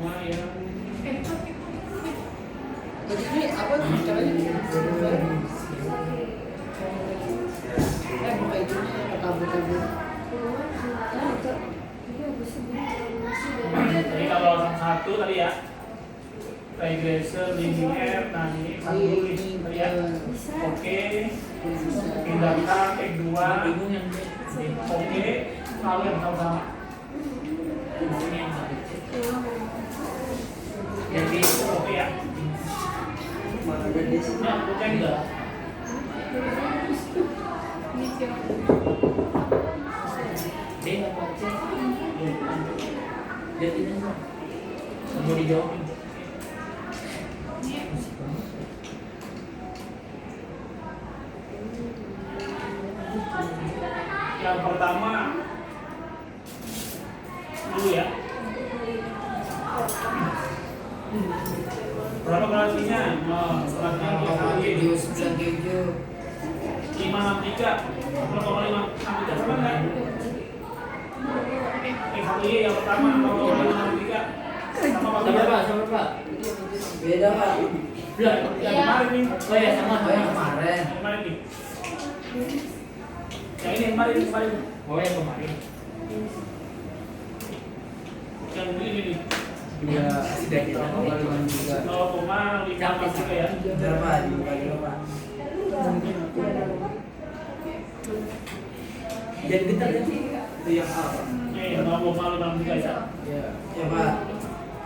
koma yang Jadi apa caranya? Buka itunya, kabel-kabel. jadi kalau satu tadi ya regressor linear, nah ini satu tadi ya. Oke, pindahkan X2. Oke, lalu yang sama-sama. Jadi oke ya. Ya, bukan enggak. Dia nggak baca. Dia tidak mau dijawabin. Yang pertama dulu ya. Berapa gradinya? Keju 9 keju 563. 0,563 sama enggak? Satu yang pertama 0,563 sama Pak. Sama Pak. beda Pak. Yang kemarin nih. Oh ya sama Yang kemarin. Yang kemarin nih. Yang ini yang kemarin. Oh yang kemarin. Yang ini nih. Juga sudah kita Kemarin juga. 0,563 ya. Bentar Pak, dibuka dulu Pak. Jadi kita lihat Itu yang apa? Ini 0,563 ya. Ya Pak.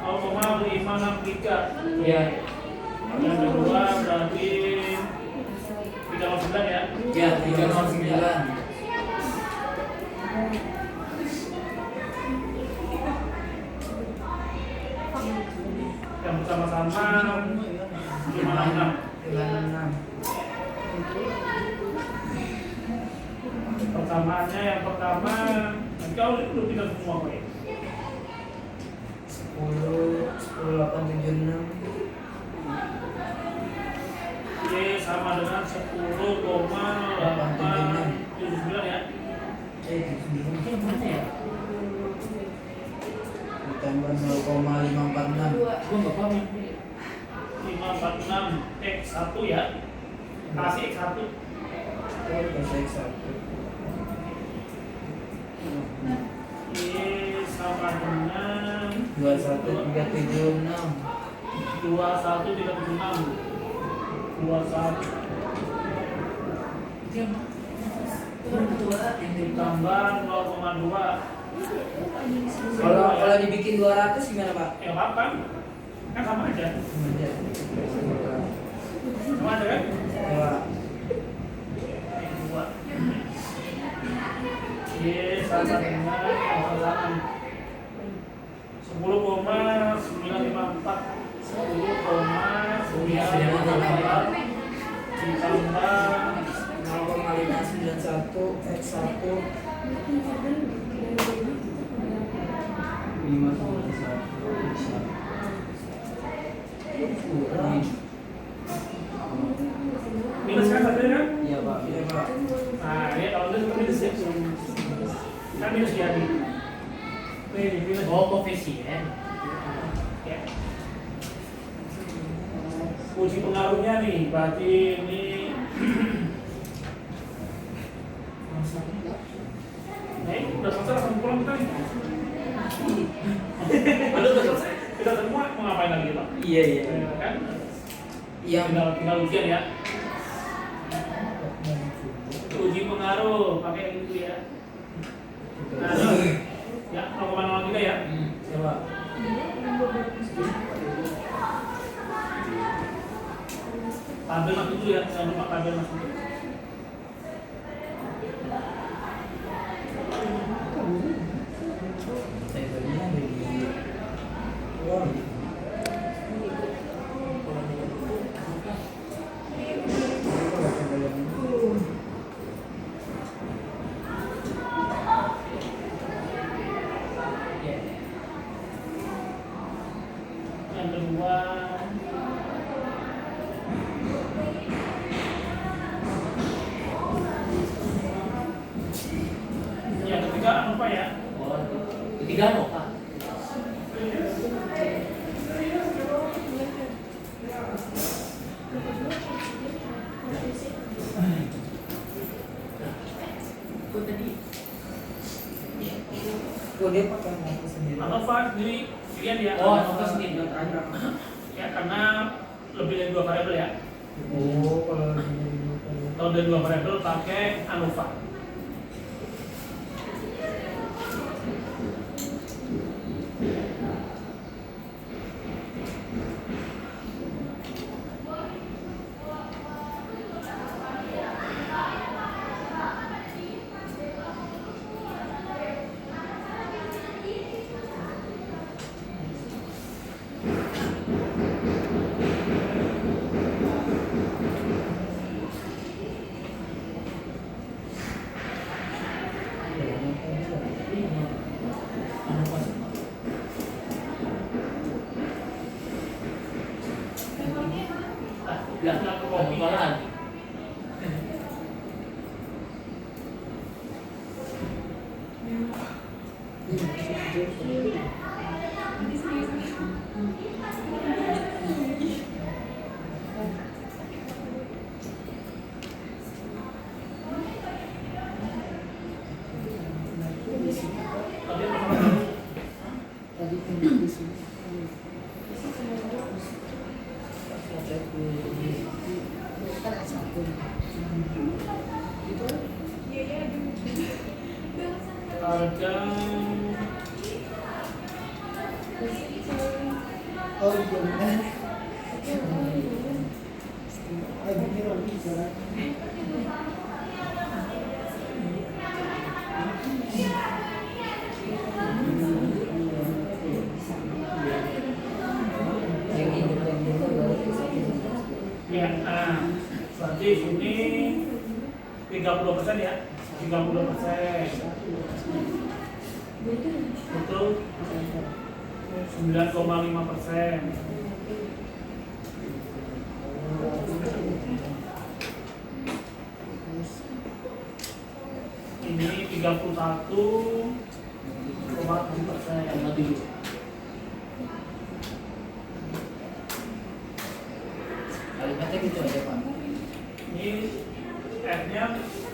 0,563. ya. Yang kedua berarti 309 ya. Ya 309. Yang bersama-sama 566. 56. Persamaannya yang pertama, kau udah pindah semua kok ya? 10,876. Oke, sama dengan 10,879 ya. 79. Mana ya? Ditambah 0,546. Gua nggak paham. 546 X1 ya. Kasih X1. Bahasa X1. Oke, sama dengan 21376. 21376. 21 Yang ditambah 0,2. Kalau dibikin 200 gimana Pak? Ya apa? Kan sama aja. Sama aja kan? Ya, Dua. Oke, sama dengan yang pertama 10,954. 10,954 ditambah 0,591 X1 kurang. minus kan tadi kan? Iya Pak. Iya Pak. Nah, ini kalau itu minus ya. Kan minus ya nih. Nih, minus. Oh koefisien. Ya. Uji pengaruhnya nih, berarti ini udah selesai langsung pulang kita nih. Udah selesai. Kita semua mau ngapain lagi Pak? Iya iya. Kan? Yang Tinggal ujian ya. Uji pengaruh pakai itu ya. Nah, ya 0,03 ya. coba. Tabel masuk dulu ya, jangan lupa tabel masuk. Tabelnya ada di luar. Yang kedua yang ketiga apa ya? Ketiga apa? dia pakai motor sendiri. ANOVA sendiri pilihan ya. Oh, ANOVA sendiri. Ya karena lebih dari 2 variabel ya. Oh, kalau ini Kalau dari 2 variabel pakai ANOVA. Bilang ke kopi Jualan. Tadi pertama Tadi pindah di sini. Kan S1. Itu harga oh iya benar. Ini Robi jalan. Yang independen itu baru bisa. ya, berarti ini 30% ya, 30%. Itu 9,5%. Ini 31,7%. Sama 7. Kalimatnya gitu aja Pak. Ini F-nya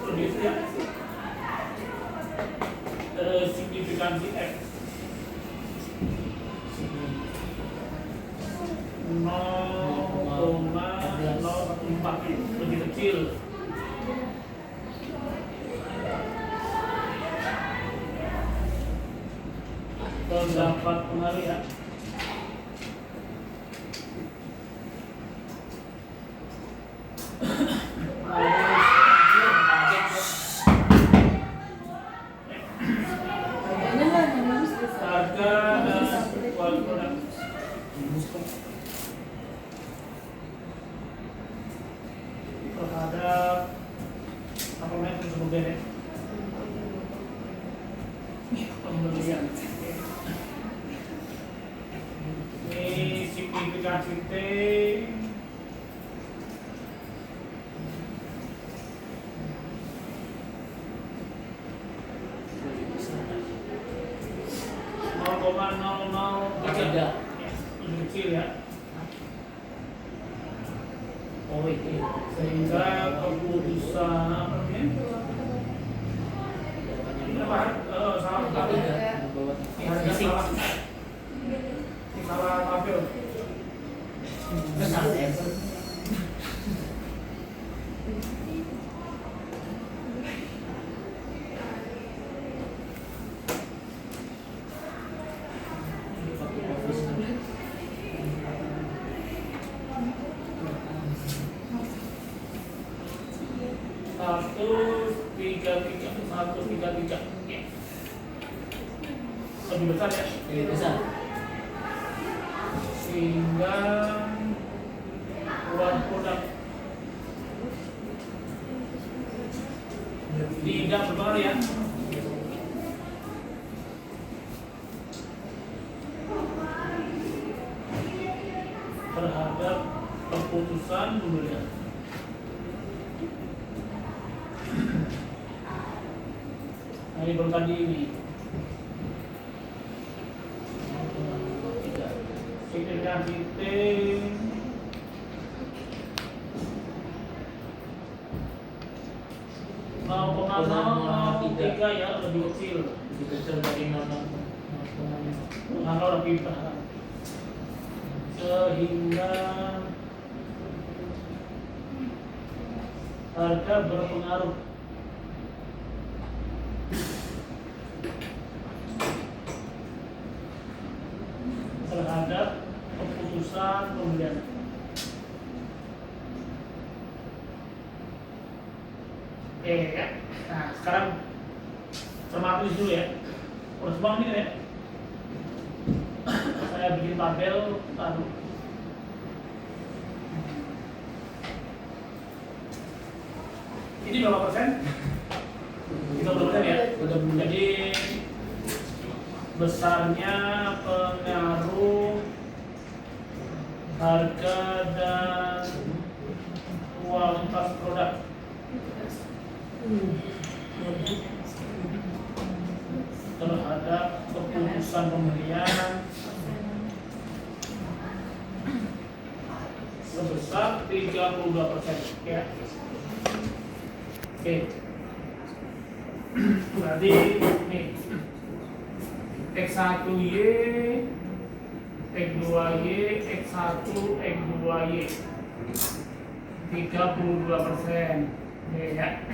lebih itu ya. Signifikansi F 0,014 lebih kecil. Terdapat pengaruh ya. Harga kualitas produk terhadap apa namanya tersebut ya, pembelian. Ini signifikansi T Tidak. lebih kecil ya, Oh itu. sehingga keputusan apa namanya? Ini apa? Salah Tapi tabel. tidak membawa Harga fisik. salah. Salah tabel. Kesal ya. Satu tiga tiga. Lebih besar ya, Lebih besar. sehingga produk tidak berpengaruh ya. Terhadap keputusan pembelian. Nah, ini baru tadi ini. Signifikansi T 0,003 ya, lebih kecil. Lebih kecil dari 0,0. Pengaruh orang pintar. Sehingga harga berpengaruh terhadap keputusan pembelian. Oke ya. Nah sekarang cermati dulu ya. Terus bang ini ya. Saya bikin tabel taruh. Ini berapa persen? 30% ya. Jadi besarnya pengaruh harga dan kualitas produk terhadap keputusan pembelian sebesar 32% ya. Oke. Berarti nih X1Y, X2Y, X1, X2Y 32%. Ya.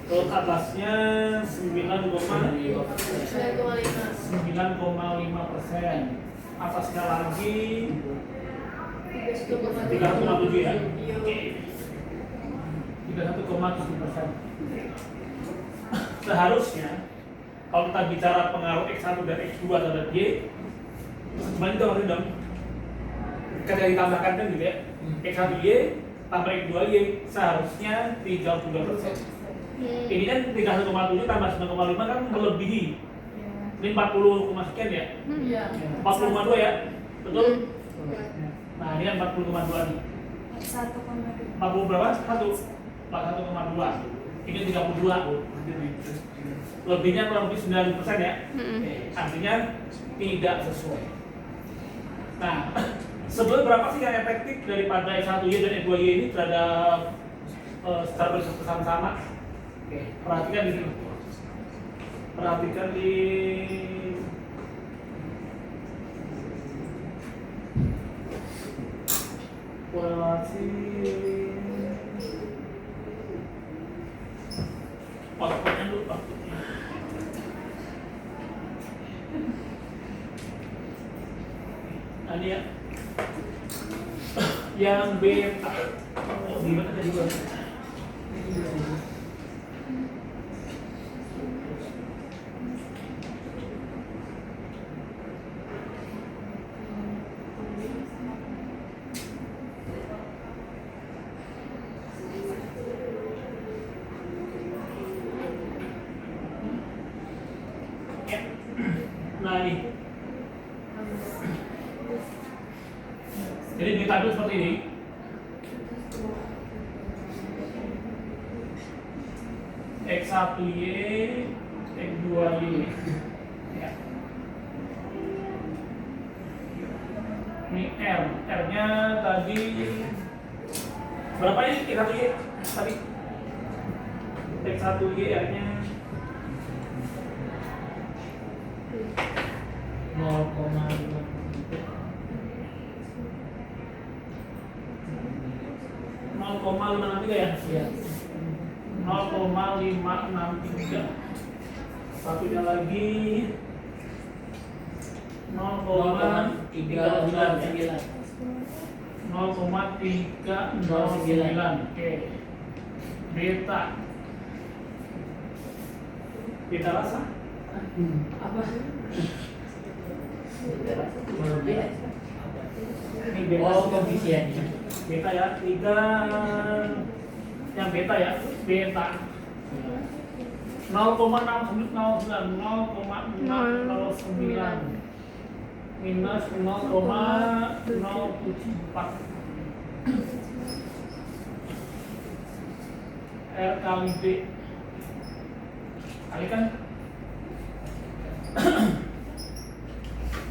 Terus atasnya 9,5%. Atasnya lagi 3,7 ya. 31,7%. Seharusnya kalau kita bicara pengaruh X1 dan X2 terhadap Y, sebenarnya itu harus dong. Ketika ditambahkan kan gitu ya, X1Y tambah X2Y seharusnya 32%. Ini kan 31,7 tambah 9,5 kan melebihi. Ini 40, sekian ya? 40,2 ya? Betul? Nah ini kan 40,2 nih. 40 berapa? 41,2. Ini 32. Lebihnya kurang lebih 9% ya? Artinya tidak sesuai. Nah, sebelum berapa sih yang efektif daripada X1Y dan X2Y ini terhadap secara bersama-sama? Oke, perhatikan di sini. Perhatikan di korelasi outputnya dulu Pak. Nah, ini ya. Yang beta. Oh, gimana tadi juga? Nah ini, jadi di tabel seperti ini. X1Y, X2Y ya. Ini R, R-nya tadi berapa ini X1Y tadi? X1Y R-nya 0,563 ya? Iya. 0,563. Satunya lagi 0,309. 0,309. Oke. Beta. Beta rasa? Apa? Ini beta. Oh, koefisien. Beta ya, 3 yang beta ya, beta 0,609 minus 0,074 R kali B kalikan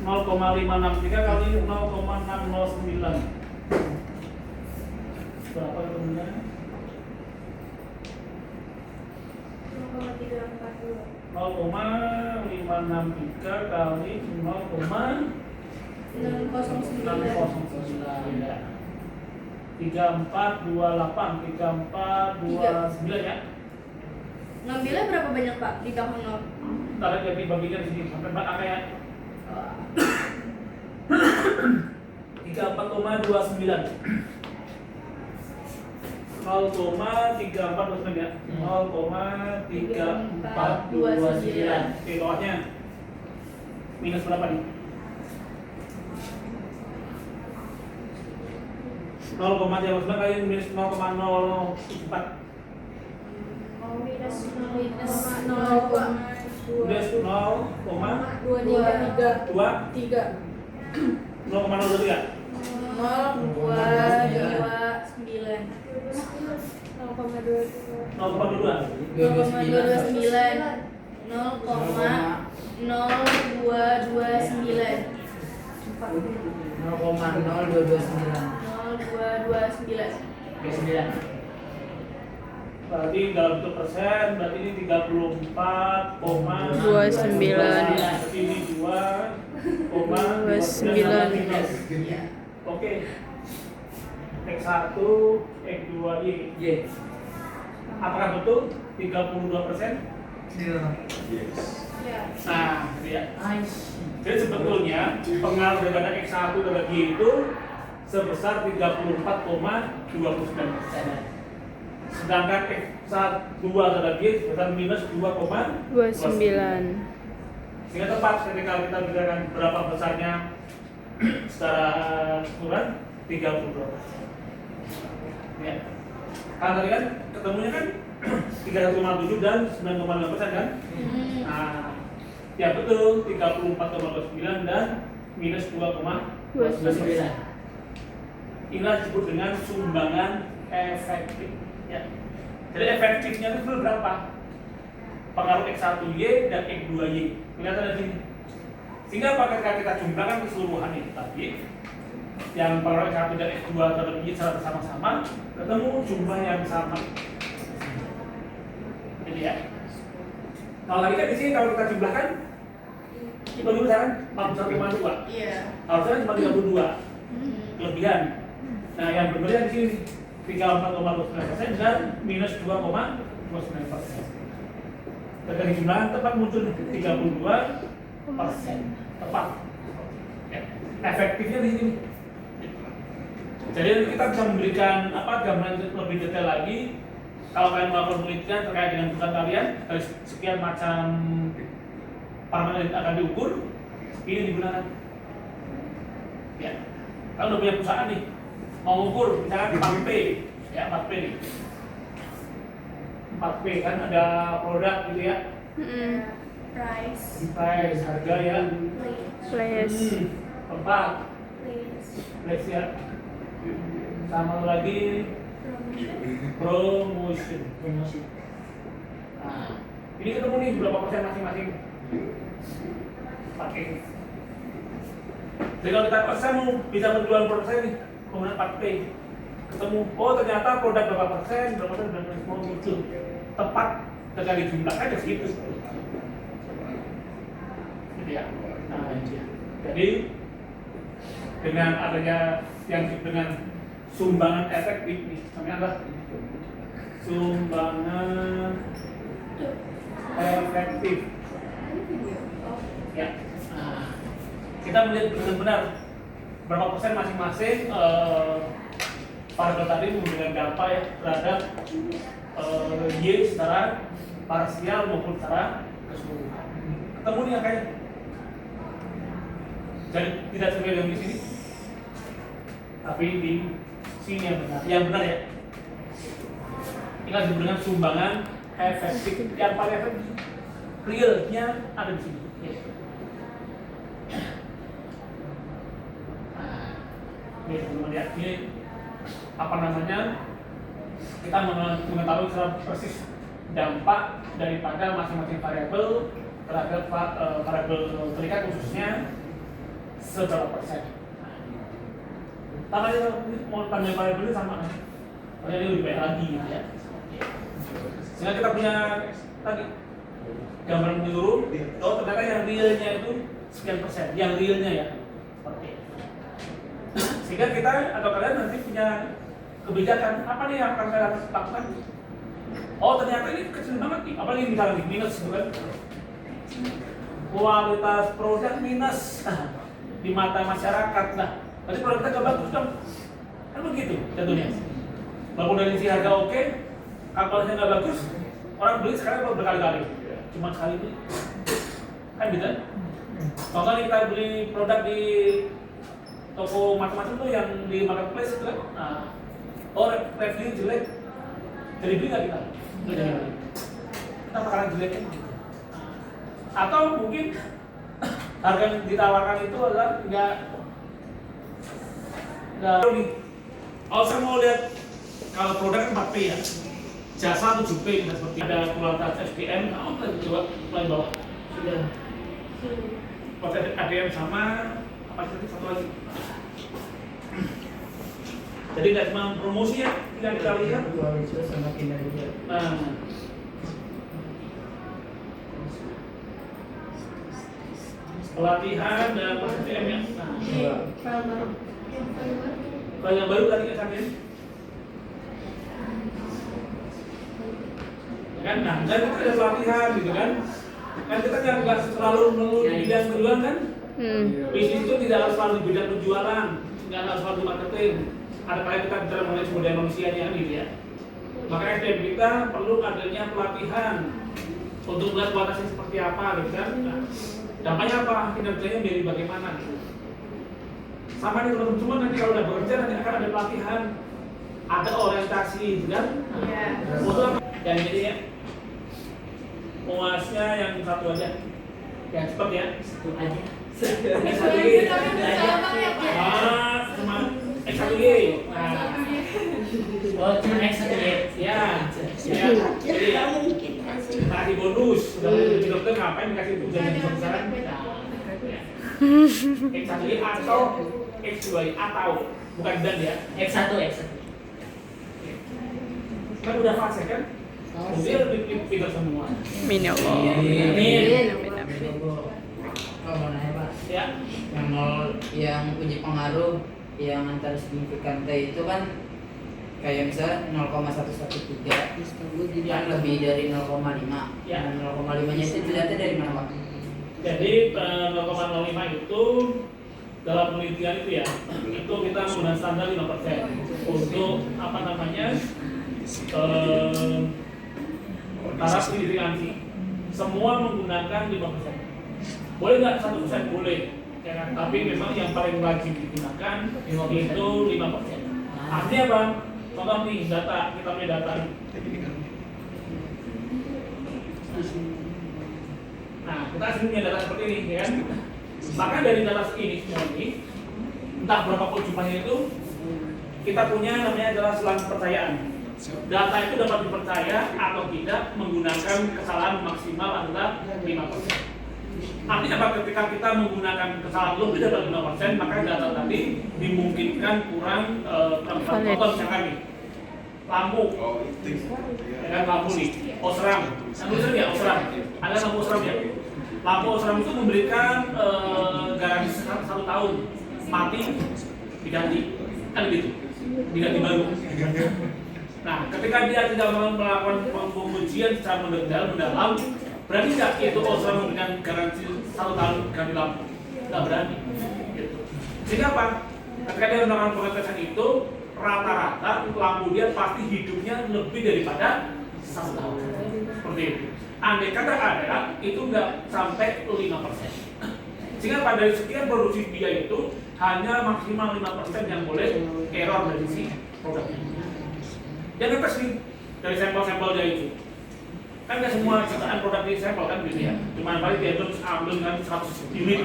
0,563 kali 0,609 berapa kemudian? 0,563 0,563 kali 0,609 3428 3429 ya. Ngambilnya berapa banyak Pak di tahun 0? Ntar aja dibagikan di sini sampai angka ya. 34,29 0,3429 ya. 0,3429. Oke, bawahnya minus berapa nih? 0,39 kali minus 0,074 Minus minus 0,023 berarti dalam bentuk persen berarti ini 34,29 ini 2,29. Oke. X1, X2, Y. Apakah betul 32%? Nah, gitu ya. Jadi sebetulnya pengaruh daripada X1 terhadap Y itu sebesar 34,29%. Sedangkan X2 terhadap Y sebesar minus 2,29. Sehingga tepat ketika kita bicarakan berapa besarnya secara keseluruhan 32%. Ya. Kalau tadi kan ketemunya kan 3,57 dan 9,6% kan? Nah, ya betul 34,29 dan minus 2,29. Inilah disebut dengan sumbangan efektif. Ya. Jadi efektifnya itu berapa? Pengaruh X1Y dan X2Y. Kelihatan di sini. Sehingga apakah kita jumlahkan keseluruhan ini tadi yang pengaruh X1 dan X2 terhadap Y secara bersama-sama ketemu jumlah yang sama. Jadi ya. Kalau tadi kan di sini kalau kita jumlahkan dibagi besar 41,2. Iya. Harusnya cuma 32. Kelebihan. Nah, yang berbeda di sini 34,29% dan minus 2,29%. Ketika dijumlahkan tepat muncul 32%. Tepat. Ya. Efektifnya di sini. Jadi kita bisa memberikan gambaran lebih detail lagi. Kalau kalian melakukan penelitian terkait dengan perusahaan kalian dari sekian macam parameter yang akan diukur, ini digunakan. Ya. Kalau udah punya perusahaan nih, mau ukur misalkan 4P, ya 4P nih. 4P kan ada produk gitu ya. Price, Harga ya. Tempat. Place ya. Sama lagi promotion. Nah, ini ketemu nih berapa persen masing-masing pakai. Jadi kalau kita saya mau bisa berjualan produk saya nih menggunakan 4P, ketemu oh ternyata produk berapa persen semua muncul tepat ketika dijumlahkan ada segitu. Gitu ya. Nah, jadi dengan adanya yang dengan sumbangan efektif nih, namanya apa? Sumbangan efektif. Ya. Nah, kita melihat benar-benar berapa persen masing-masing variabel tadi memberikan dampak ya terhadap Y secara parsial maupun secara keseluruhan. Ketemu nih angkanya. Jadi tidak sesuai di sini, tapi di sini yang benar ya. Ini disebut dengan sumbangan efektif. Yang paling efektif realnya ada di sini. Ya. Ini teman-teman ya, ini apa namanya? Kita mengetahui secara persis dampak daripada masing-masing variabel terhadap variabel terikat khususnya seberapa persen. Tapi mau tanda variabel ini sama kan? Ini lebih baik lagi gitu ya. Sehingga kita punya tadi gambaran menyeluruh. Oh ternyata yang realnya itu sekian persen, yang realnya ya. Seperti itu. Sehingga kita atau kalian nanti punya kebijakan apa nih yang akan saya lakukan? Oh ternyata ini kecil banget nih, apalagi misalnya nih, minus gitu kan. Kualitas produk minus di mata masyarakat. Nah, berarti produk kita gak bagus dong. Kan begitu contohnya. Walaupun dari sisi harga oke, kalkulasinya nggak bagus, orang beli sekarang berkali-kali, cuma sekali beli, kan gitu? Contohnya kita beli produk di toko macam-macam tuh yang di marketplace itu kan, review jelek, jadi beli nggak kita? Nggak jadi beli. Kita bakalan jeleknya gitu. Atau mungkin harga yang ditawarkan itu adalah nggak nih. Kalau saya mau lihat kalau produk 4P ya, jasa 7P seperti ada kualitas SDM, kita coba mulai bawah. Sudah. Kualitas SDM sama apa sih satu lagi? Jadi nggak cuma promosi ya, tidak kita lihat. Kualitas sama kinerja. Nah, pelatihan dan SDM yang File baru. kalau yang baru tadi kan kan, nah, dan kita ada pelatihan gitu kan kita nggak selalu melulu di bidang penjualan kan. Bisnis itu tidak harus selalu di bidang penjualan, nggak harus selalu di marketing. Ada kali kita bicara mengenai sumber daya manusianya gitu ya. Makanya SDM kita perlu adanya pelatihan untuk melihat kualitasnya seperti apa gitu kan. Nah, dampaknya apa, kinerjanya menjadi bagaimana gitu. Sama nih teman-teman, nanti kalau udah bekerja nanti akan ada pelatihan, ada orientasi gitu kan. Iya. Untuk apa? Dan jadi ya puasnya yang satu aja, yang cepat ya. Satu aja. Yang satu Tapi Y. salah banget ya. Cuma satu Y. Nah, Oh, cuma X satu ya. ya, jadi ya, kasih bonus. Sudah jadi dokter ngapain kasih ujian yang besar-besaran? X satu Y atau X dua Y atau bukan dan ya. X1. Kan udah fase kan? Dia lebih pintar semua. Amin ya Allah. Kalau mau nanya Pak, Ya. yang nol yang punya pengaruh yang antara signifikan T itu kan kayak misalnya 0,113 kan lebih dari 0,5. Ya. Dan 0,5-nya itu dilihatnya dari mana Pak? Jadi 0,05 itu dalam penelitian itu ya, itu kita menggunakan standar 5% untuk apa namanya taraf signifikansi. Semua menggunakan 5%. Boleh nggak 1%? Boleh. Ya kan? Tapi memang yang paling wajib digunakan 5%. itu 5%. Artinya apa? Contoh nih data, kita punya data. Nah, kita asli punya data seperti ini, ya kan? Maka dari data ini semua ini, entah berapa pun jumlahnya itu, kita punya namanya adalah selang kepercayaan. Data itu dapat dipercaya atau tidak menggunakan kesalahan maksimal adalah 5%. Artinya apa? Ketika kita menggunakan kesalahan lebih dari 5%, maka data tadi dimungkinkan kurang contoh misalkan nih, lampu, ya kan lampu nih, osram, lampu ya osram, ada lampu osram ya. Lampu osram itu memberikan garansi 1 tahun, mati diganti, kan gitu, diganti baru. Nah, ketika dia tidak melakukan pengujian secara mendalam, berani nggak itu osram memberikan garansi 1 tahun ganti lampu? Nggak berani. Gitu. Sehingga apa? Ketika dia melakukan pengetesan itu, rata-rata lampu dia pasti hidupnya lebih daripada 1 tahun. Seperti itu. Andai kata ada, itu nggak sampai 5%. Sehingga pada sekian produksi dia itu hanya maksimal 5% yang boleh error dari si produknya. Dia ngetes nih dari sampel-sampel dia itu. Kan nggak semua ciptaan produk di sampel kan gitu ya. Cuma paling dia terus ambil dengan 100 unit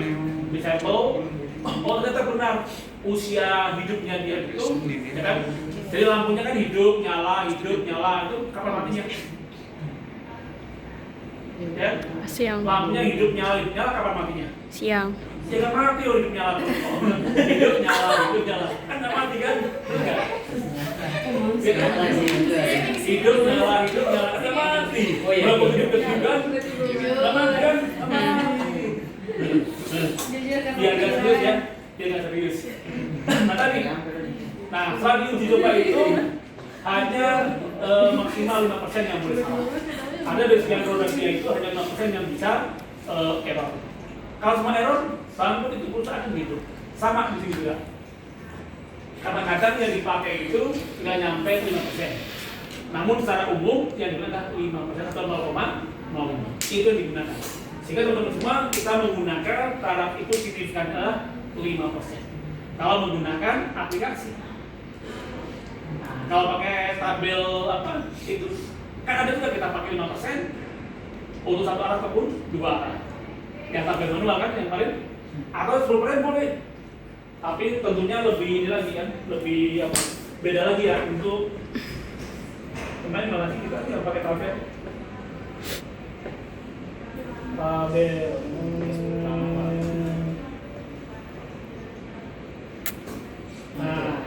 di sampel. Oh ternyata benar usia hidupnya dia itu, ya kan? Jadi lampunya kan hidup, nyala, itu kapan matinya? Ya? Siang. Lampunya hidup, nyala, kapan matinya? Siang. Ya nggak mati loh hidup nyala terus. Hidup nyala, kan nggak mati kan? Betul nggak? Ya kan? Hidup nyala, kan nggak mati. Oh iya. Berapa juga kan? Aman kan? Jujur kan. Dia nggak serius ya, dia nggak serius. Nah tadi, nah setelah diuji coba itu hanya maksimal 5% yang boleh salah. Ada dari sekian produk dia itu hanya 5% yang bisa error. Kalau semua error, bangun itu perusahaan gitu. Sama di sini juga. Kadang-kadang yang dipakai itu nggak nyampe 5%. Namun secara umum yang digunakan 5% atau 0,05 itu yang digunakan. Sehingga teman-teman semua kita menggunakan taraf itu signifikan adalah 5%. Kalau menggunakan aplikasi. Nah, kalau pakai tabel apa itu kan ada juga kita pakai 5% untuk satu arah ataupun dua arah. Yang tabel manual kan yang paling atau 10% boleh. Tapi tentunya lebih ini lagi kan, lebih apa? Beda lagi ya untuk kemarin malah sih kita yang pakai tabel. Tabel. Nah,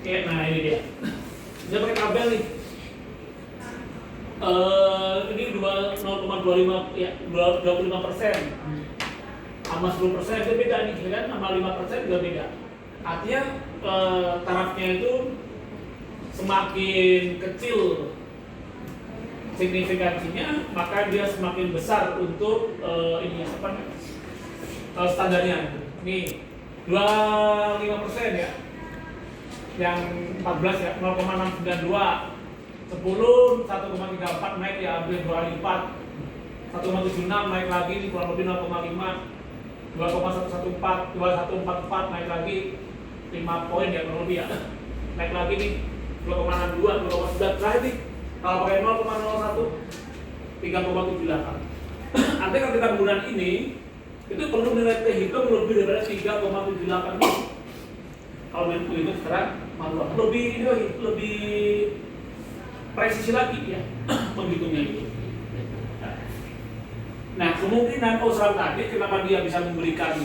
oke, nah ini dia. Dia pakai tabel nih. Ini 0,25 ya 25%. Sama 10% itu beda nih, kan? Sama 5% juga beda. Artinya tarafnya itu semakin kecil signifikansinya, maka dia semakin besar untuk ini apa standarnya. Nih 25% ya. Yang 14 ya 0,692, 10 1,34 naik ya hampir 2 kali lipat, 1,76 naik lagi ini kurang lebih 0,5, 2,114 2144 naik lagi 5 poin ya kurang lebih ya, naik lagi nih 2,62 2,9 terakhir nih kalau pakai 0,01 3,78. Artinya kalau kita menggunakan ini itu perlu nilai T hitung lebih daripada 3,78. Kalau itu sekarang manual lebih ini lagi, lebih presisi lagi ya menghitungnya itu. Nah kemungkinan Osram tadi kenapa dia bisa memberikan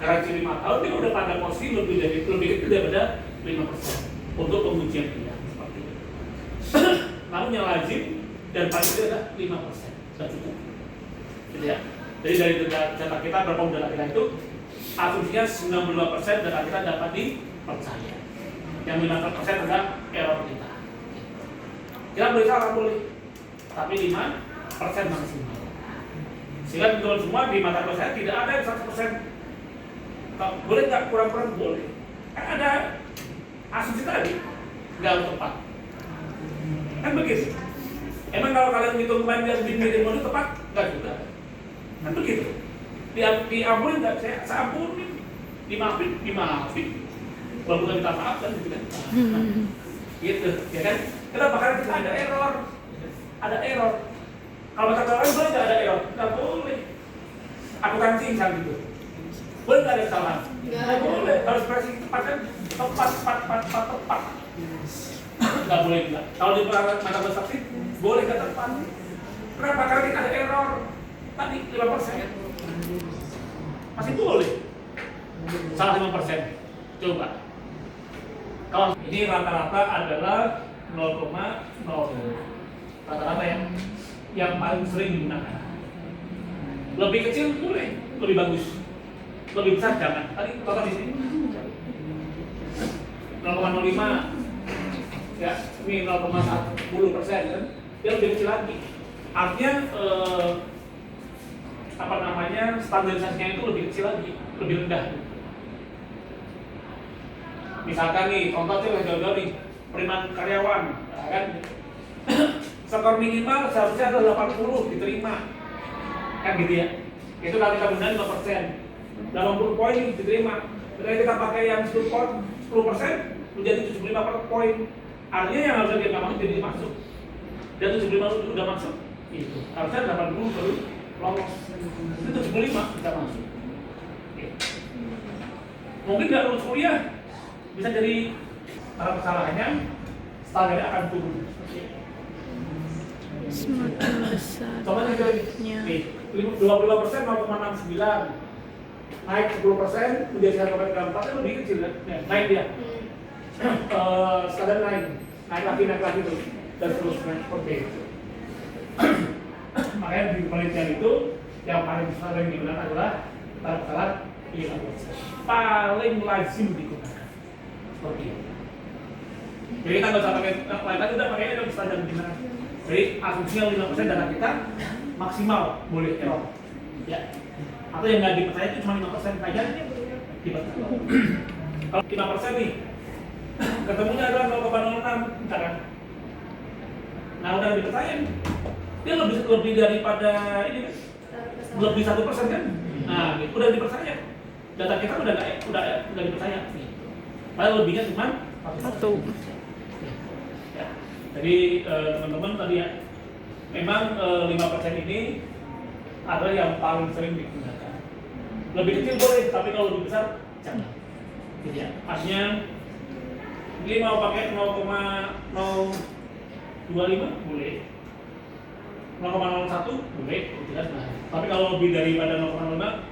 garansi 5 tahun, dia udah pada posisi lebih kecil daripada 5% untuk pengujian dia seperti itu. Namun yang lazim dan paling tidak adalah 5%, sudah cukup. Gitu ya. Jadi dari data kita berapa data kita itu asumsinya 92% data kita dapat dipercaya. Yang 5% adalah error kita. Kita boleh salah boleh, tapi 5% maksimal. Sehingga teman semua di mata kuliah saya tidak ada yang 100%. Boleh nggak kurang-kurang boleh. Kan ada asumsi tadi nggak harus tepat. Kan begitu. Emang kalau kalian hitung kemarin dia lebih itu tepat nggak juga. Kan begitu. Diampuni nggak? Saya ampuni. Dimaafin. Walaupun kita minta maaf kan gitu kan. Gitu, ya kan? Kenapa? Karena kita ada error. Ada error. Kalau kata orang boleh nggak ada error? Nggak boleh. Akuntansi misalnya gitu. Boleh nggak ada kesalahan? Nggak boleh. Harus presisi tepat kan? Tepat. Nggak boleh juga. Kalau di mata saksi boleh nggak tepat? Kenapa? Karena kita ada error. Tadi 5%. Masih boleh. Salah 5%. Coba. Kalau ini rata-rata adalah 0,0. Rata-rata yang paling sering digunakan. Lebih kecil boleh, lebih bagus. Lebih besar jangan. Tadi total di sini 0,05. Ya, ini 0,10% kan? Dia lebih kecil lagi. Artinya standarisasinya itu lebih kecil lagi, lebih rendah. Misalkan nih, contohnya jauh-jauh nih, penerimaan karyawan, kan? Skor minimal seharusnya ada 80 diterima, kan gitu ya? Itu kalau kita gunakan 5%, 80 poin diterima. Ketika kita pakai yang 10% menjadi 75 poin, artinya yang harusnya dia nggak masuk jadi masuk. Dan 75 udah masuk, itu harusnya 80 baru lolos. Itu 75 bisa masuk. Oke. Mungkin nggak lulus kuliah. Bisa jadi para kesalahannya standarnya akan turun. Semakin besar. Contohnya nih, 25% 0,69, naik 10% menjadi 1,34 kan lebih kecil kan? Ya, naik dia. Sekadar naik lagi terus dan seterusnya seperti itu. Makanya di penelitian itu yang paling sering digunakan adalah taraf 5%. Paling lazim digunakan seperti itu. Jadi kita nggak usah pakai lain lagi, udah pakai yang standar gimana. Jadi asumsinya 5% data kita maksimal boleh error. Ya. Atau yang nggak dipercaya itu cuma 5% aja dipercaya. Kalau 5% nih ketemunya adalah 0,06 misalkan. Nah udah dipercaya nih. Dia lebih daripada ini kan, lebih 1% kan? Nah, gitu. Udah dipercaya. Data kita udah dipercaya. Padahal lebihnya cuma 1. Ya. Jadi teman-teman tadi ya, memang 5% ini adalah yang paling sering digunakan. Lebih kecil boleh, tapi kalau lebih besar jangan. Gitu ya. Artinya ini mau pakai 0,025 boleh. 0,01 boleh, gitu kan. Nah, tapi kalau lebih daripada 0,05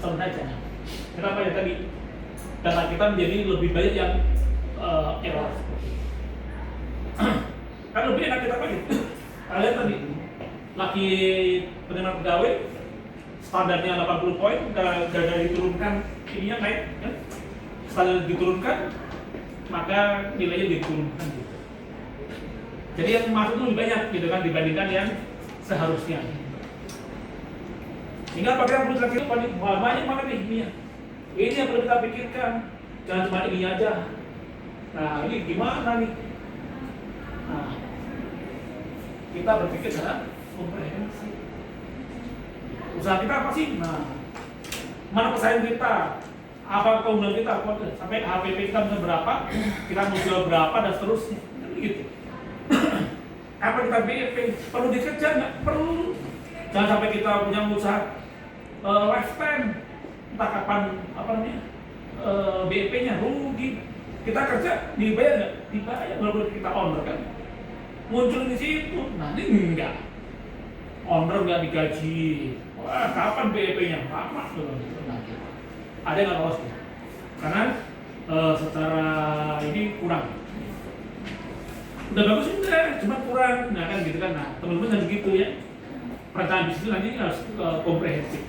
tentu aja. Kenapa ya tadi? Data kita menjadi lebih banyak yang error. Kan lebih enak kita pakai. Kalian tadi lagi penerimaan pegawai standarnya 80 poin, gagal diturunkan ininya naik, kan? Standar diturunkan, maka nilainya diturunkan gitu. Jadi yang masuk itu lebih banyak gitu kan dibandingkan yang seharusnya. Sehingga pakai yang perlu kita banyak mana nih ininya. Ini yang perlu kita pikirkan, jangan cuma ini aja. Nah ini gimana nih? Nah, kita berpikir secara komprehensif. Usaha kita apa sih? Nah, mana pesaing kita? Apa keunggulan kita? Sampai HPP kita bisa berapa? Kita mau jual berapa dan seterusnya. Gitu. Apa kita BEP? Perlu dikejar nggak? Perlu. Jangan sampai kita punya usaha lifetime. Entah kapan BEP-nya rugi. Kita kerja dibayar nggak? Dibayar walaupun kita owner kan. Muncul di situ. Nah ini enggak. Owner nggak digaji. Wah kapan BEP-nya? Lama tuh. Ada yang nggak lolos karena secara ini kurang. Udah bagus enggak, cuma kurang. Nah kan gitu kan. Nah teman-teman harus gitu ya. Perencanaan bisnis nanti harus komprehensif.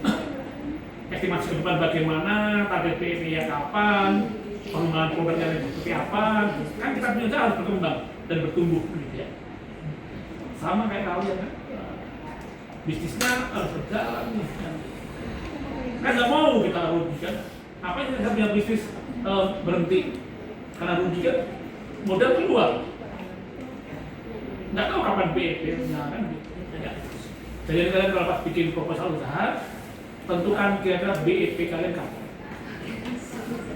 Estimasi ke depan bagaimana, target BEP-nya kapan, pengembangan programnya seperti apa. Kan kita punya usaha harus berkembang dan bertumbuh gitu ya. Sama kayak kalian kan. Bisnisnya harus berjalan nih. Kan nggak mau kita rugi kan. Apa yang kita punya bisnis berhenti karena rugi kan modal keluar. Nggak tahu kapan BEP-nya kan gitu. Ya. Jadi kalian kalau pas bikin proposal usaha, tentukan kira-kira BEP kalian kapan.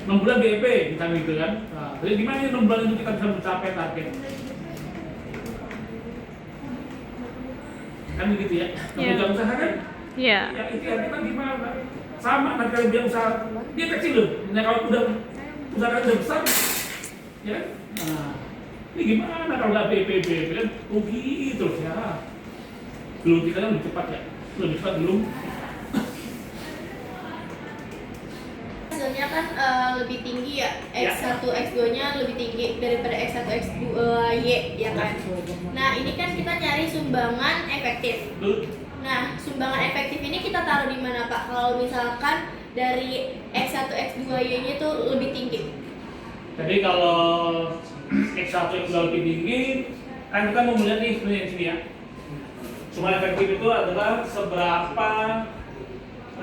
6 bulan BEP, misalnya gitu kan. Nah, jadi gimana nih 6 bulan itu kita bisa mencapai target? Kan begitu ya. Pemegang usaha kan? Iya. Yang ikhtiar kita gimana? Sama kan kalian bilang usaha, dia kecil loh. Nah kalau udah usaha kalian udah besar, ya. Nah, ini gimana kalau nggak BEP kan rugi terus ya. Belum kita kan lebih cepat ya, lebih cepat belum. Hasilnya kan lebih tinggi ya, X1, X2-nya lebih tinggi daripada X1, X2Y ya kan. Nah ini kan kita cari sumbangan efektif. Nah sumbangan efektif ini kita taruh di mana Pak? Kalau misalkan dari X1, X2Y-nya itu lebih tinggi. Jadi kalau X1, X2 lebih tinggi, kan kita mau melihat nih sebenarnya sini ya. Sumbangan efektif itu adalah seberapa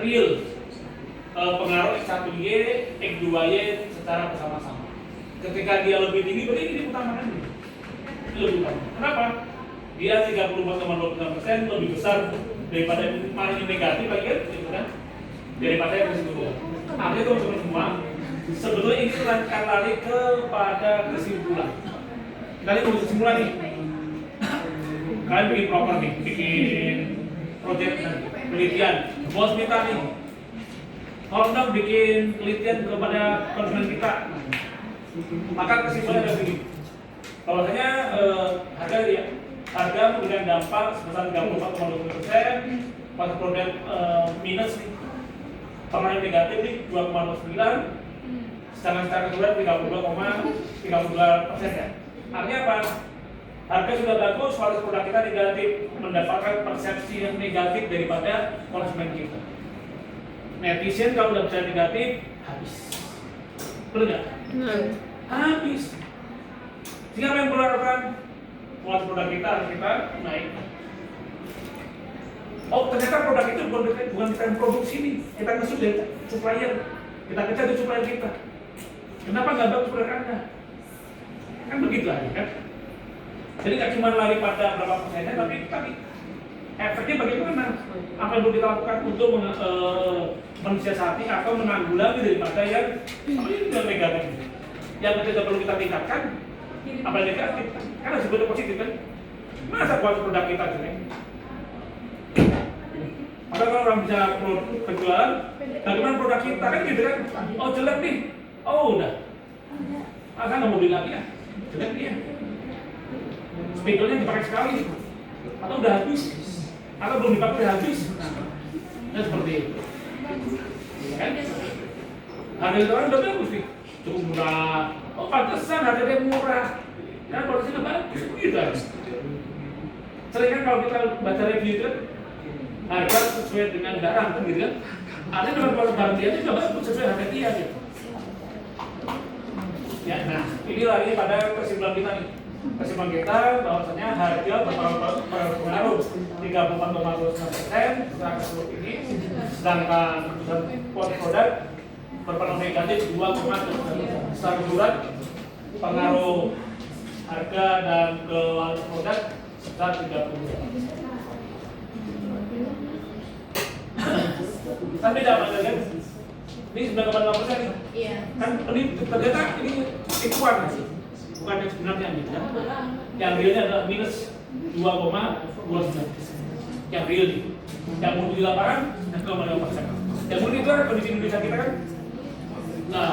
real pengaruh X1Y, X2Y secara bersama-sama. Ketika dia lebih tinggi, berarti ini diutamakan dulu. Ini lebih utama. Kenapa? Dia 34,26% lebih besar daripada margin negatif lagi kan, gitu kan? Daripada yang kesimpulan. Artinya teman-teman semua, sebetulnya ini akan lari kepada kesimpulan. Kita lihat kesimpulan nih. Kalian bikin proper nih, bikin project penelitian. Bos minta nih, tolong dong bikin penelitian kepada konsumen kita. Maka kesimpulannya ada begini. Kalau hanya harga ya, harga memberikan dampak sebesar 34,20%, pada produk minus nih. pengaruh negatif nih 2,9, sedangkan secara keseluruhan 32,32% ya. Artinya apa? Harga sudah bagus, kualitas produk kita negatif, mendapatkan persepsi yang negatif daripada konsumen kita. Netizen kalau udah bisa negatif, habis. Betul nggak? Habis. Sehingga apa yang perlu lakukan? Kualitas produk kita naik. Oh, ternyata produk itu bukan kita yang produksi nih, kita ngesut dari supplier, kita kejar dari supplier kita. Kenapa nggak bagus produk Anda? Kan begitu aja kan? Jadi nggak cuma lari pada berapa persennya, tapi efeknya bagaimana? Apa yang perlu kita lakukan untuk mensiasati atau menanggulangi daripada yang negatif? Yang tidak perlu kita tingkatkan, apa yang negatif? Karena sebetulnya positif kan? Masa kualitas produk kita jelek? Maka kalau orang bisa penjualan, bagaimana produk kita kan gitu kan? Oh jelek nih, oh udah. Masa nggak mau beli lagi ya? Jelek nih ya. Spidolnya dipakai sekali, atau udah habis, atau belum dipakai udah habis. Nah seperti itu. Kan? Harga itu orang udah bagus nih, cukup murah. Oh pantesan harganya murah, karena produksinya bagus. Gitu kan? Sering kan kalau kita baca review itu, harga sesuai dengan barang kan gitu kan? Artinya dengan produk barang dia itu juga bagus sesuai harga dia gitu. Ya, nah inilah ini pada kesimpulan kita nih. Kesimpulan kita bahwasanya harga berpengaruh 34,29% secara keseluruhan ini, sedangkan produk berpengaruh negatif 2,9%. Secara keseluruhan pengaruh harga dan kualitas produk sekitar 30%. Tapi dapat kan? Ini 9,5% nih. Iya. Kan ini ternyata ini tipuan sih, bukan yang sebenarnya gitu kan. Yang realnya adalah minus 2,29%. Yang real nih. Yang murni di lapangan 6,5%. Yang murni itu kan kondisi Indonesia kita kan. Nah,